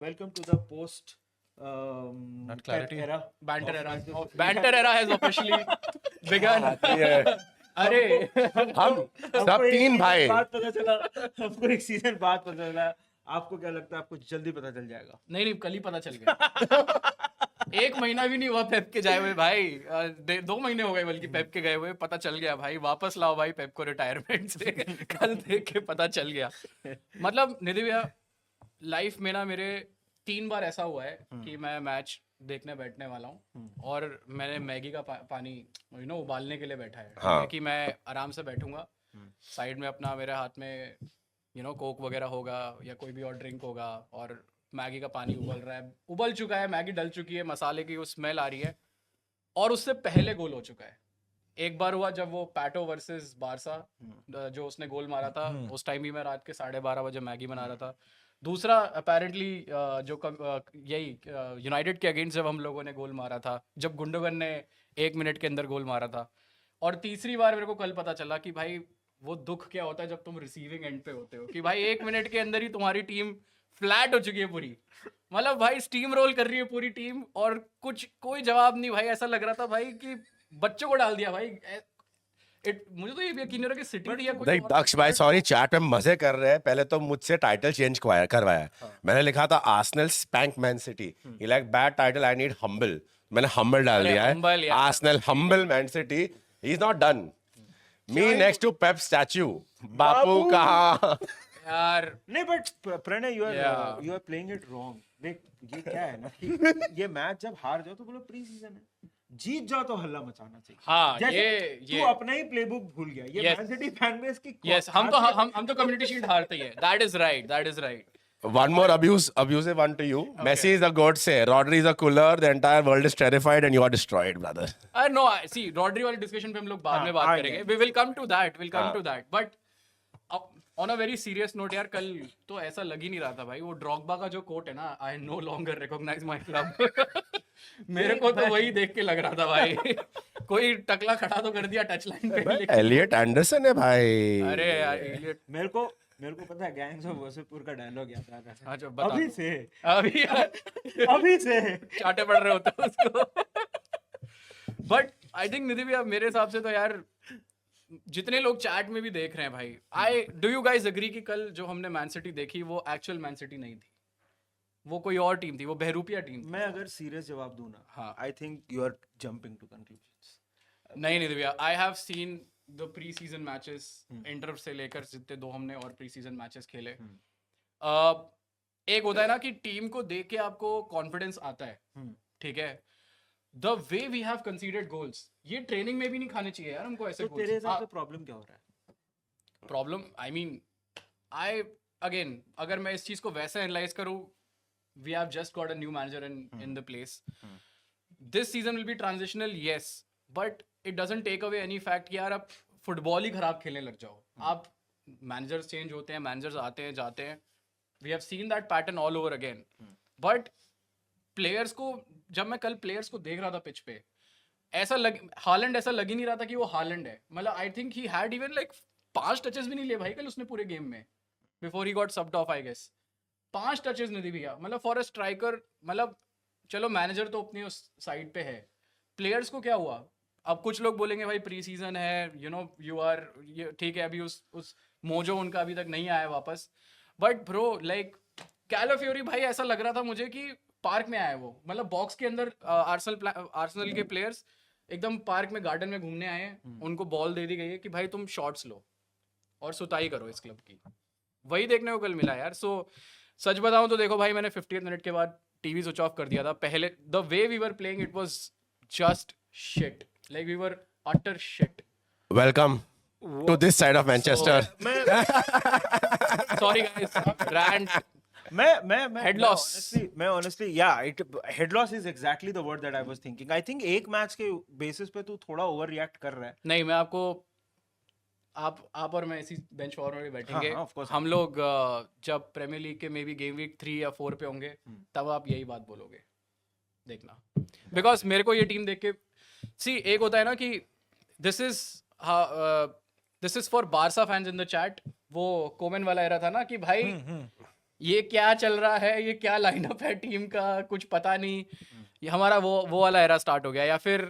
Welcome to the post Not clarity. era. Banter of era. Manchester- Banter era has officially begun. अरे हम हमको सब एक तीन season भाई बाद पता चला हमको एक सीजन बाद पता चला। आपको क्या लगता है? आपको जल्दी पता चल जाएगा? नहीं कल ही पता चल गया। एक महीना भी नहीं हुआ पेप के जाए हुए भाई, 2 महीने हो गए बल्कि पेप के गए हुए, पता चल गया भाई। वापस लाओ भाई पेप को रिटायरमेंट से। कल देख के पता चल गया। मतलब निधि भैया, लाइफ में ना मेरे 3 बार ऐसा हुआ है कि मैं मैच देखने बैठने वाला हूँ और मैंने मैगी का पानी उबालने के लिए बैठा है। हाँ। कि मैं आराम से बैठूंगा, साइड में अपना मेरे हाथ में कोक वगैरह होगा या कोई भी और ड्रिंक होगा और मैगी का पानी उबल रहा है, उबल चुका है, मैगी डल चुकी है, मसाले की वो स्मेल आ रही है और उससे पहले गोल हो चुका है। एक बार हुआ जब वो पैटो वर्सेस बारसा, जो उसने गोल मारा था, उस टाइम भी मैं रात के 12:30 बजे मैगी बना रहा था। दूसरा अपेरेंटली यही यूनाइटेड के अगेंस्ट जब हम लोगों ने गोल मारा था, जब गुंडोगन ने 1 मिनट के अंदर गोल मारा था। और तीसरी बार मेरे को कल पता चला कि भाई वो दुख क्या होता है जब तुम रिसीविंग एंड पे होते हो, कि भाई 1 मिनट के अंदर ही तुम्हारी टीम फ्लैट हो चुकी है पूरी। मतलब भाई स्टीम रोल कर रही है पूरी टीम और कोई जवाब नहीं भाई। ऐसा लग रहा था भाई कि बच्चों को डाल दिया भाई। मुझे तो ये यकीन नहीं हो रहा कि सिटी थी या कोई देख और दक्ष भाई, सॉरी चैट में मजे कर रहे हैं। पहले तो मुझसे टाइटल चेंज करवाया। मैंने लिखा था Arsenal spank Man City. He like bad title, I need humble. मैंने हम्बल डाल अरे दिया है। humble यार। Arsenal humble Man City. He is not done. Me next to Pep statue. Bapu कहाँ? यार नहीं, but Pranay you Yeah. Are playing it wrong. देख ये क्या है ना कि ये मैच जब हार जाओ तो बोलो प्री सीजन है, जीत जाओ तो हल्ला मचाना चाहिए। हाँ, जैसे ये तू अपना ही प्लेबुक भूल गया। ये Yes. Man city fan base की यस, हम तो कम्युनिटी शील्ड हारते ही है। That is right. One more abusive one to you. Messi is a godse. Rodri is a cooler. The entire world is terrified, and you are destroyed, brother. No see Rodri वाले discussion पे हम लोग बाद में बात आएंगे। करेंगे। We will come to that but on a very serious note यार, कल तो ऐसा लग ही नहीं रहा था भाई। वो ड्रॉगबा का जो कोट है ना, I no longer recognise my club, मेरे को तो वही देख के लग रहा था भाई। कोई टकला खड़ा तो कर दिया टच लाइन पे, लेकिन Elliot Anderson है भाई. अरे यार इलियट, मेरे को पता है गैंग्स ऑफ वासेपुर का डायलॉग याद आ रहा है। अच्छा बता अभी दो। से अभी अभी से चाटे पड़ रहे होते हैं उसको। बट आई थिंक निधि भैया, मेरे हिसाब से तो यार जितने लोग चैट में भी देख रहे हैं भाई, डू यू गाइज अग्री कि कल जो हमने मैन सिटी देखी वो एक्चुअल मैन सिटी नहीं थी, वो कोई और टीम थी, वो बहरूपिया टीम थी। मैं अगर सीरियस जवाब दूं ना, हाँ। I think you are jumping to conclusions. नहीं निधि भैया, I have seen the pre season matches, Inter से लेकर जितने 2 हमने और प्री सीजन मैचेस खेले। एक होता है ना कि टीम को देख के आपको कॉन्फिडेंस आता है, ठीक है। The way we have considered goals, ये ट्रेनिंग में भी नहीं खाने चाहिए यार हमको ऐसे तो तेरे हिसाब से प्रॉब्लम क्या हो रहा है? प्रॉब्लम आई मीन अगेन अगर मैं इस चीज को वैसे एनालाइज करूं, we have just got a new manager in the place. This season will be transitional, yes, but it doesn't take away any fact कि यार आप फुटबॉल ही खराब खेलने लग जाओ। आप मैनेजर्स चेंज होते हैं, मैनेजर्स आते हैं जाते हैं, we have seen that pattern all over again. But players को, जब मैं कल प्लेयर्स को देख रहा था पिच पे, हालैंड ऐसा लग ही नहीं रहा था कि वो हालैंड है। मतलब I think he had even like 5 touches भी नहीं लिए भाई कल उसने पूरे गेम में, before he got subbed off I guess. 5 touches नहीं दी भैया, मतलब फॉर अ स्ट्राइकर। मतलब चलो मैनेजर तो अपनी उस साइड पे है, प्लेयर्स को क्या हुआ? अब कुछ लोग बोलेंगे भाई प्री सीजन है, यू आर, ठीक है, अभी उस मोजो उनका अभी तक नहीं आया वापस। बट ब्रो लाइक कैलाफियोरी भाई, ऐसा लग रहा था मुझे कि पार्क में आया वो, मतलब बॉक्स के अंदर आर्सेनल के प्लेयर्स एकदम पार्क में गार्डन में घूमने आए हैं, उनको बॉल दे दी गई है कि भाई तुम शॉट्स लो और सुताई करो इस क्लब की। वही देखने को कल मिला यार। सो सच बताऊं तो देखो भाई, मैंने 50th मिनट के बाद टीवी स्विच ऑफ कर दिया था। पहले the way we were playing it was just shit, like we were utter shit. Welcome to this side of Manchester. Sorry guys, rant. मैं Head loss. मैं honestly yeah, it head loss is exactly the word that I was thinking. I think एक match के basis पे तू थोड़ा over react कर रहा है। नहीं, मैं आपको, आप और मैं इसी बेंच फॉर में बैठेंगे। हाँ, of course. हम लोग जब प्रीमियर लीग के मे बी गेम वीक 3 या 4 पे होंगे, तब आप यही बात बोलोगे, देखना। बिकॉज मेरे को ये टीम देख के, सी एक होता है ना कि this is for Barca fans in the chat. वो कोमेन वाला एरा था ना कि भाई ये क्या चल रहा है, ये क्या लाइनअप है टीम का, कुछ पता नहीं। ये हमारा वो वाला एरा स्टार्ट हो गया, या फिर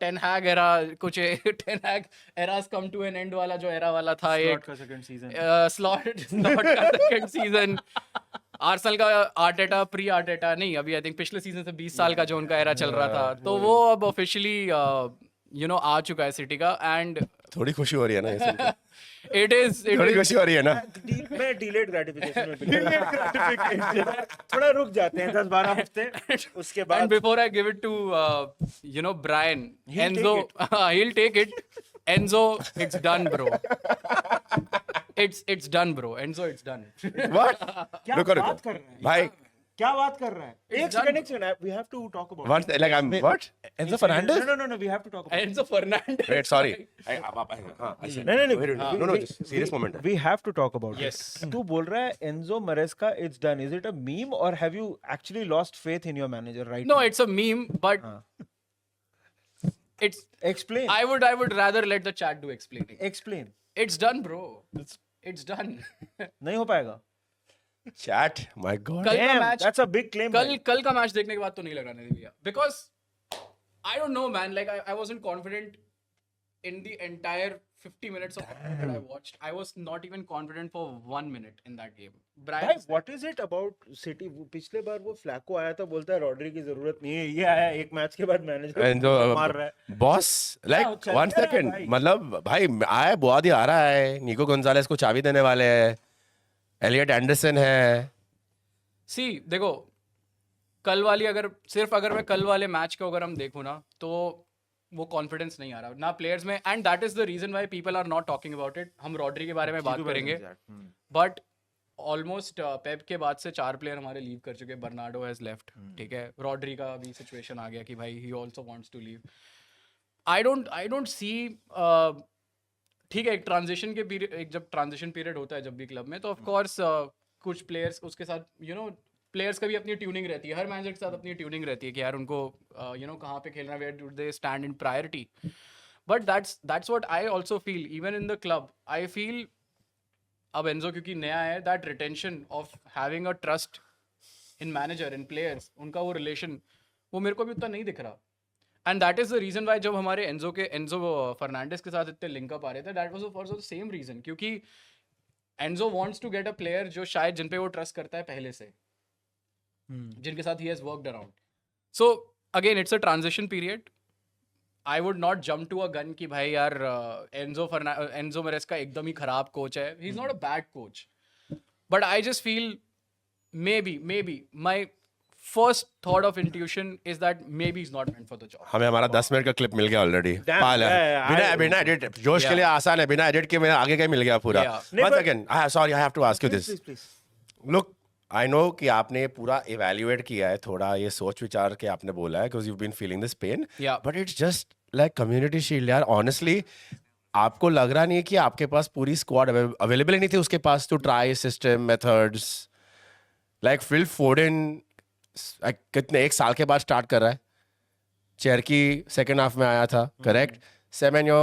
टेन हैग एरा, कुछ ten Hag eras come to an end वाला जो एरा वाला था, Slot एक का second season. स्लॉट का सेकंड सीजन, आर्सेनल का आर्टेटा, प्री आर्टेटा नहीं, अभी आई थिंक पिछले सीजन से 20 साल का जो उनका एरा चल रहा था, तो वो अब ऑफिशियली आ चुका है सिटी का। एंड थोड़ी खुशी हो रही है ना ये सुनकर? इट इज थोड़ी खुशी हो रही है ना? मैं delayed gratification में बिल्कुल थोड़ा रुक जाते हैं 10-12 हफ्ते, उसके And बाद before I give it to, Brian, He'll Enzo, he'll take it. Enzo, it's done, bro. It's done, bro. Enzo, it's done. What? क्या रुको बात कर रहे हैं भाई, क्या बात कर रहा है? एक done. Second, we have to talk about what? Like I'm what? Enzo Fernandez? No, we have to talk about Enzo Fernandez. Wait, sorry. हाँ, ऐसे. नहीं, नहीं, Wait, नहीं. no, just serious moment है. We have to talk about Yes. it. तू बोल रहा है Enzo Maresca, it's done. Is it a meme or have you actually lost faith in your manager right No, now? it's a meme, but it's. Explain. I would rather let the chat do explaining. Explain. It's done, bro. It's done. नहीं हो पाएगा. Chat, my God. कल का Damn, match, that's a big claim. कल का match देखने के बाद तो नहीं लगाने दी भैया, because I don't know, man. Like I wasn't confident in the entire 50 minutes of football that I watched. I was not even confident for 1 minute in that game. भाई, Brian, what is it about City? पिछले बार वो फ्लैको आया था, बोलता है Rodri की जरूरत नहीं है, ये आया एक मैच के बाद मैनेजर And मार रहा है. boss, like चल one क्या रहा है second, भाई? मतलब भाई आया बुआदी आ रहा है, निको गोंजालेस को चाबी देने वाले हैं, एलियट एंडरसन है. see, देखो, अगर मैं कल वाले मैच को अगर हम देखूं ना, तो वो कॉन्फिडेंस नहीं आ रहा ना प्लेयर्स में, and that is the reason why people are not talking about it. हम रॉड्री के बारे में बात करेंगे, बट ऑलमोस्ट पेप के बाद से 4 प्लेयर हमारे लीव कर चुके हैं. बर्नार्डो हैज लेफ्ट, ठीक है. रॉड्री का भी सिचुएशन आ गया कि भाई he also wants to leave. I don't see, ठीक है, एक जब ट्रांजिशन पीरियड होता है जब भी क्लब में, तो ऑफ कोर्स कुछ प्लेयर्स उसके साथ प्लेयर्स का भी अपनी ट्यूनिंग रहती है, हर मैनेजर के साथ अपनी ट्यूनिंग रहती है कि यार उनको कहाँ पे खेलना, where do they stand in priority. But that's what I also feel even in the club. I feel अब एंजो क्योंकि नया है, that retention of having a trust in manager in players, उनका वो रिलेशन वो मेरे को भी उतना नहीं दिख रहा. And that is the reason why जब हमारे एंजो फर्नांडिस के साथ इतने लिंकअप आ रहे थे, that was for the same reason, क्योंकि Enzo wants to get a player जो शायद जिन पे वो ट्रस्ट करता है पहले से, जिनके साथ he has worked around. So again it's a transition period. I would not jump to a gun कि भाई यार एंजो मेरेस्का एकदम ही खराब कोच है. ही is not a bad coach, but I just feel maybe my first thought of intuition is that maybe he's not meant for the job. हमें हमारा 10 minute का clip मिल गया ऑलरेडी. बिना एडिट, जोश के लिए आसान है, बिना एडिट के मैं आगे का ही मिल गया पूरा. Yeah. One second, sorry, I have to ask you this. Please. Look, I know कि आपने पूरा evaluate किया है, थोड़ा ये सोच विचार के आपने बोला है, because you've been feeling this pain. Yeah. But it's just like community shield यार. Honestly, आपको लग रहा नहीं है कि आपके पास पूरी स्क्वाड अवेलेबल नहीं थी उसके पास to try system methods. Like Phil Foden कितने 1 साल के बाद स्टार्ट कर रहा है. चेरकी सेकंड हाफ में आया था, करेक्ट. सेमेन्यो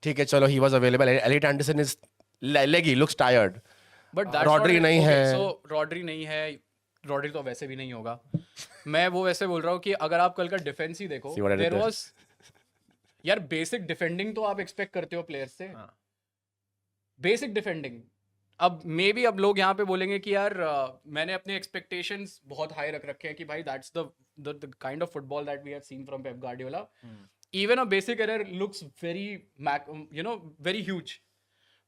ठीक है, चलो he was available. Elliot Anderson is leggy, looks tired. But that's Rodri नहीं है. So Rodri नहीं है. Rodri तो वैसे भी नहीं होगा. मैं वो वैसे बोल रहा हूँ कि अगर आप कल का डिफेंस ही देखो, See what I did there there? was यार बेसिक डिफेंडिंग तो आप एक्सपेक्ट करते हो प्लेयर्स से. Basic defending. अब मे बी अब लोग यहाँ पे बोलेंगे कि यार मैंने अपने एक्सपेक्टेशंस बहुत हाई रख रखे हैं कि भाई that's the kind of football that we have seen from Pep Guardiola. Even a basic error looks very very huge.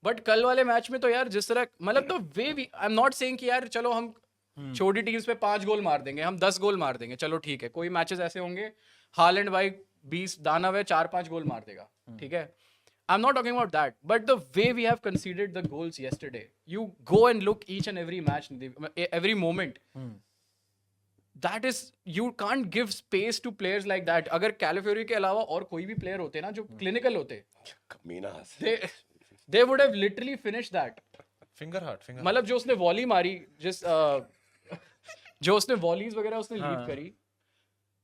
But कल वाले मैच में तो यार जिस तरह मतलब तो वे we I am not saying कि यार चलो हम छोटी टीम्स पे 5 गोल मार देंगे, हम 10 गोल मार देंगे, चलो ठीक है. कोई मैचेस ऐसे होंगे हालैंड भाई 20 दाना वे 4-5 गोल मार देगा, ठीक है. I'm not talking about that, but the way we have conceded the goals yesterday, you go and look each and every match, every moment. That is, you can't give space to players like that. अगर कैलिफोरी के अलावा और कोई भी player होते ना जो clinical होते, they would have literally finished that. Finger heart. मतलब जो उसने वॉली मारी, जो उसने वॉलीज वगैरह उसने लीव करी,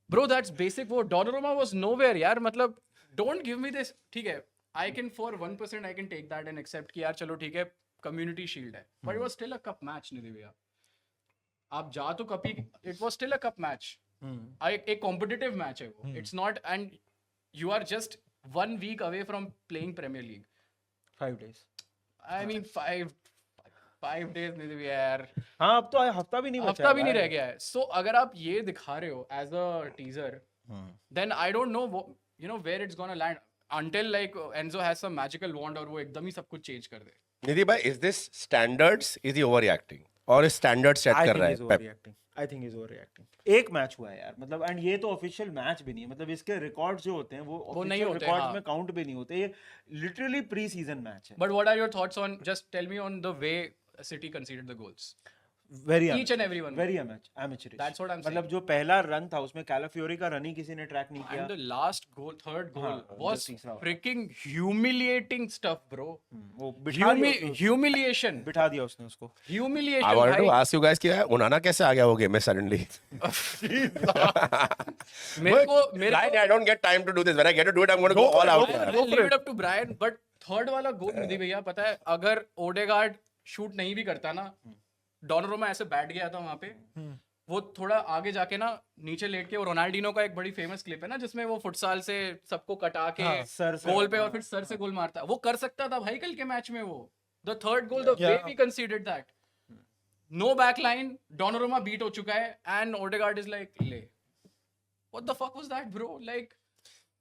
bro, that's basic. वो Donnarumma was nowhere यार. मतलब don't give me this. ठीक है, I can for 1% I can take that and accept कि यार चलो ठीक है कम्युनिटी शील्ड है, but it was still a cup match Nidhi भैया. आप जा तो कप ही, it was still a cup match. एक कॉम्पिटिटिव मैच है वो. It's not, and you are just 1 week away from playing Premier League. 5 days. I mean 5 days निधि भैया यार. हाँ, अब तो हफ्ता भी नहीं बचा हफ्ता भी है नहीं भाई. रह गया है. सो अगर आप ये दिखा रहे हो as a teaser, then I don't know where it's gonna land until like Enzo has some magical wand और वो एकदम ही सब कुछ चेंज कर दे. निधि भाई, is this standards? Is he overreacting? और स्टैंडर्ड सेट I कर think रहा he's है पेप. overreacting. I think he's overreacting. एक मैच हुआ है यार, मतलब, एंड ये तो ऑफिशियल मैच भी नहीं है, मतलब इसके रिकॉर्ड्स जो होते हैं वो नहीं ऑफिशियल होते, रिकॉर्ड्स हाँ. में काउंट भी नहीं होते. ये लिटरली प्री सीजन मैच है. But what are your thoughts on, just tell me on the way City conceded the goals? Very Each and every one. Very amateurish. That's what I'm मतलब saying. जो पहला run था उसमें कैलाफियोरी का run ही किसी ने track नहीं किया. And the last goal, third goal, हाँ, was जो तीसरा वाला. freaking humiliating stuff, bro. वो बिठा दिया उसको. Humiliation. बिठा दिया उसने उसको. Humiliation. I wanted to भाई. ask you guys कि उनाना कैसे आ गया वो गेम में suddenly? मेरे Right, I don't get time to do this. When I get to do it, I'm going to go all out. I'll leave it up to Brian, but third वाला गोल निधि भैया, पता है अगर ओडेगार्ड शूट नहीं भी करता ना, डोनारुमा ऐसे बैठ गया था वहां पे, वो थोड़ा आगे जाके ना नीचे लेट के, वो रोनाल्डिनो का एक बड़ी फेमस क्लिप है ना जिसमें वो फुटसाल से सबको कटा के सर से. गोल पे और फिर सर से गोल मारता है, वो कर सकता था भाई कल के मैच में. वो the third goal, the way we conceded that, no back line, Donnarumma beat हो चुका है एंड ओडेगार्ड इज लाइक, ले, what the fuck was that bro? Like